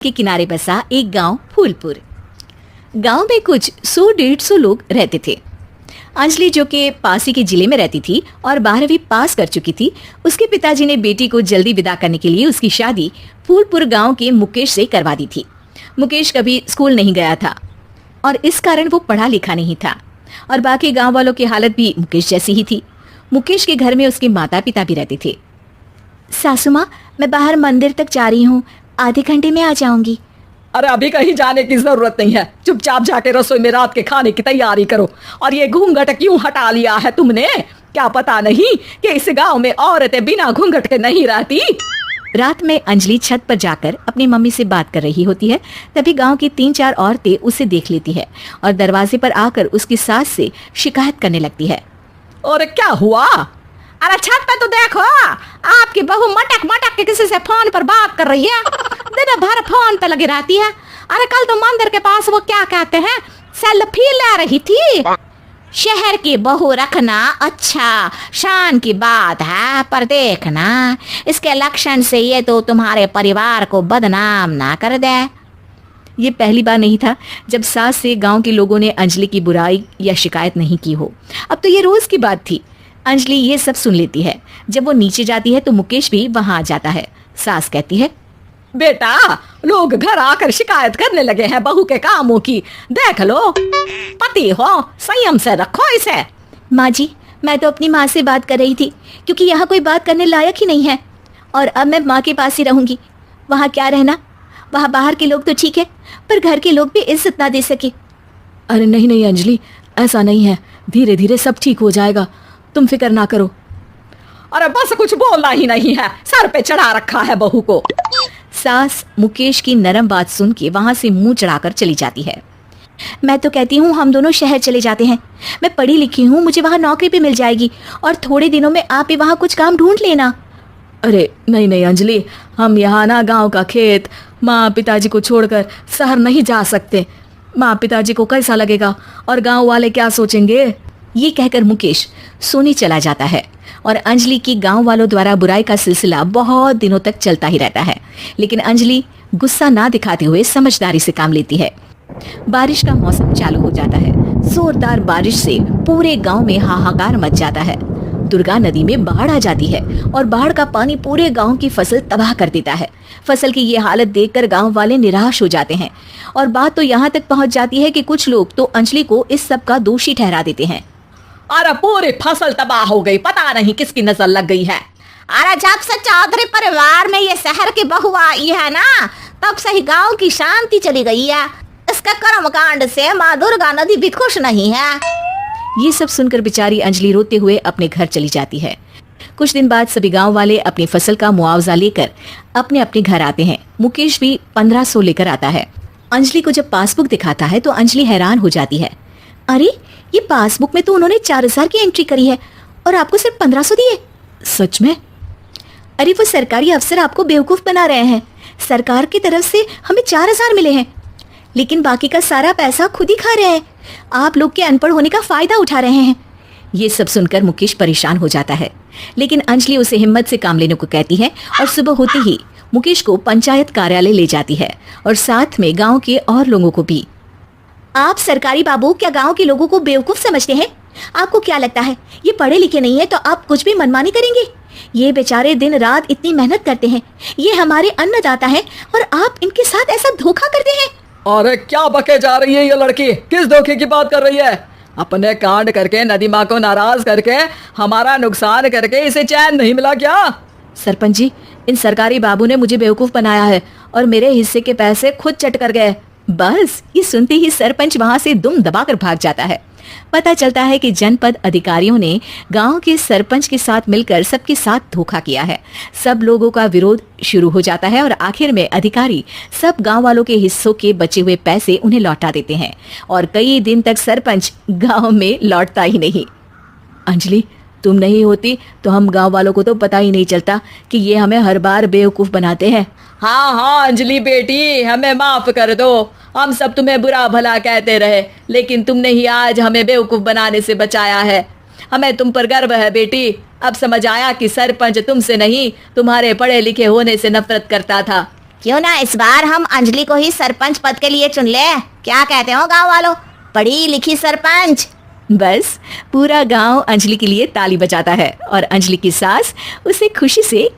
के किनारे बसा एक गांव फूलपुर। गांव में कुछ 100-150 लोग रहते थे। अंजलि, जो कि पास ही के जिले में रहती थी और 12वीं पास कर चुकी थी, उसके पिताजी ने बेटी को जल्दी विदा करने के लिए उसकी शादी फूलपुर गांव के मुकेश से करवा दी थी। मुकेश कभी स्कूल नहीं गया था और इस कारण वो पढ़ा लिखा नहीं था और बाकी गांव वालों की हालत भी मुकेश जैसी ही थी। मुकेश के घर में उसके माता पिता भी रहते थे। सासू माँ, मैं बाहर मंदिर तक जा रही हूँ, आधे घंटे में आ जाऊंगी। अरे अभी कहीं जाने की जरूरत नहीं है, चुपचाप जाके रसोई में रात के खाने की तैयारी करो। और ये घूंघट क्यों हटा लिया है तुमने? क्या पता नहीं कि इस गांव में औरतें बिना घूंघट के नहीं रहती। रात में अंजलि छत पर जाकर अपनी मम्मी से बात कर रही होती है। तभी गांव की 3-4 औरतें उसे देख लेती है और दरवाजे पर आकर उसकी सास से शिकायत करने लगती है। और क्या हुआ? अरे छत पे तो देखो, आपकी बहू मटक मटक के किसी से फोन पर बात कर रही है, दिन भर फोन पे लगी रहती है। अरे कल तो मंदिर के पास वो क्या कहते हैं, सेल्फी ले रही थी। शहर की बहू रखना अच्छा शान की बात है, पर देखना इसके लक्षण से ये तो तुम्हारे परिवार को बदनाम ना कर दे। ये पहली बार नहीं था जब सास से गांव के लोगों ने अंजलि की बुराई या शिकायत नहीं की हो। अब तो ये रोज की बात थी। अंजलि ये सब सुन लेती है। जब वो नीचे जाती है तो मुकेश भी वहां आ जाता है। सास कहती है, बेटा, लोग घर आकर शिकायत करने लगे हैं बहू के कामों की, देख लो। पति हो, संयम से रखो इसे। माँ जी, मैं तो अपनी माँ से बात कर रही थी, क्योंकि यहाँ कोई बात करने लायक ही नहीं है और अब मैं माँ के पास ही रहूंगी। वहाँ क्या रहना, वहाँ बाहर के लोग तो ठीक है, पर घर के लोग भी इज्जत ना दे सके। अरे नहीं नहीं अंजलि, ऐसा नहीं है, धीरे धीरे सब ठीक हो जाएगा, तुम फिक्र ना करो। अरे बस कुछ बोलना ही नहीं है, सर पे चढ़ा रखा है बहू को। सास मुकेश की नरम बात सुन के वहां से मुंह चढ़ाकर चली जाती है। मैं तो कहती हूँ हम दोनों शहर चले जाते हैं। मैं पढ़ी लिखी हूँ, मुझे वहाँ नौकरी भी मिल जाएगी और थोड़े दिनों में आप भी वहाँ कुछ काम ढूंढ लेना। अरे नहीं नहीं अंजलि, हम यहाँ ना गांव का खेत, माँ पिताजी को छोड़कर शहर नहीं जा सकते। माँ पिताजी को कैसा लगेगा और गांव वाले क्या सोचेंगे? ये कहकर मुकेश सोने चला जाता है और अंजलि की गांव वालों द्वारा बुराई का सिलसिला बहुत दिनों तक चलता ही रहता है। लेकिन अंजलि गुस्सा ना दिखाते हुए समझदारी से काम लेती है। बारिश का मौसम चालू हो जाता है। जोरदार बारिश से पूरे गांव में हाहाकार मच जाता है। दुर्गा नदी में बाढ़ आ जाती है और बाढ़ का पानी पूरे गांव की फसल तबाह कर देता है। फसल की ये हालत देखकर गांव वाले निराश हो जाते हैं और बात तो यहाँ तक पहुँच जाती है कि कुछ लोग तो अंजलि को इस सब का दोषी ठहरा देते हैं। अरे पूरी फसल तबाह हो गई, पता नहीं किसकी नजर लग गई है। अरे जब से चौधरी परिवार में ये शहर की बहू आई है ना, तब से ही गांव की शांति चली गई है। इसके कर्म कांड से माँ दुर्गा नदी भी खुश नहीं है। ये सब सुनकर बेचारी अंजलि रोते हुए अपने घर चली जाती है। कुछ दिन बाद सभी गांव वाले अपनी फसल का मुआवजा लेकर अपने अपने घर आते हैं। मुकेश भी 1500 लेकर आता है। अंजलि को जब पासबुक दिखाता है तो अंजलि हैरान हो जाती है। अरे, ये पासबुक में तो उन्होंने 4000 की एंट्री करी है और आपको सिर्फ 1500 दिए। सच में? अरे वो सरकारी अफसर आपको बेवकूफ बना रहे हैं। सरकार की तरफ से हमें 4000 मिले हैं, लेकिन बाकी का सारा पैसा खुद ही खा रहे हैं। आप लोग के अनपढ़ होने का फायदा उठा रहे हैं। ये सब सुनकर मुकेश परेशान हो जाता है, लेकिन अंजलि उसे हिम्मत से काम लेने को कहती है और सुबह होते ही मुकेश को पंचायत कार्यालय ले जाती है और साथ में गाँव के और लोगों को भी। आप सरकारी बाबू क्या गांव के लोगों को बेवकूफ समझते हैं? आपको क्या लगता है ये पढ़े लिखे नहीं है तो आप कुछ भी मनमानी करेंगे? ये बेचारे दिन रात इतनी मेहनत करते हैं, ये हमारे अन्नदाता हैं और आप इनके साथ ऐसा धोखा करते हैं। अरे क्या बके जा रही है ये लड़की, किस धोखे की बात कर रही है? अपने कांड करके नदी माँ को नाराज करके हमारा नुकसान करके इसे चैन नहीं मिला क्या? सरपंच जी, इन सरकारी बाबू ने मुझे बेवकूफ बनाया है और मेरे हिस्से के पैसे खुद चट कर गए। बस ये सुनते ही सरपंच वहां से दुम दबाकर भाग जाता है। पता चलता है कि जनपद अधिकारियों ने गांव के सरपंच के साथ मिलकर सबके साथ धोखा किया है। सब लोगों का विरोध शुरू हो जाता है और आखिर में अधिकारी सब गांव वालों के हिस्सों के बचे हुए पैसे उन्हें लौटा देते हैं और कई दिन तक सरपंच गांव में लौटता ही नहीं। अंजलि, तुम नहीं होती तो हम गांव वालों को तो पता ही नहीं चलता कि ये हमें हर बार बेवकूफ बनाते हैं। हाँ हाँ अंजलि बेटी, हमें माफ कर दो। हम सब तुम्हें बुरा भला कहते रहे, लेकिन तुमने ही आज हमें बेवकूफ बनाने से बचाया है। हमें तुम पर गर्व है बेटी। अब समझ आया कि सरपंच तुमसे नहीं, तुम्हारे पढ़े लिखे होने से नफरत करता था। क्यों ना इस बार हम अंजलि को ही सरपंच पद के लिए चुन ले, क्या कहते हो गांव वालों? पढ़ी लिखी सरपंच। बस पूरा गांव अंजलि के लिए ताली बजाता है और अंजलि की सास उसे खुशी से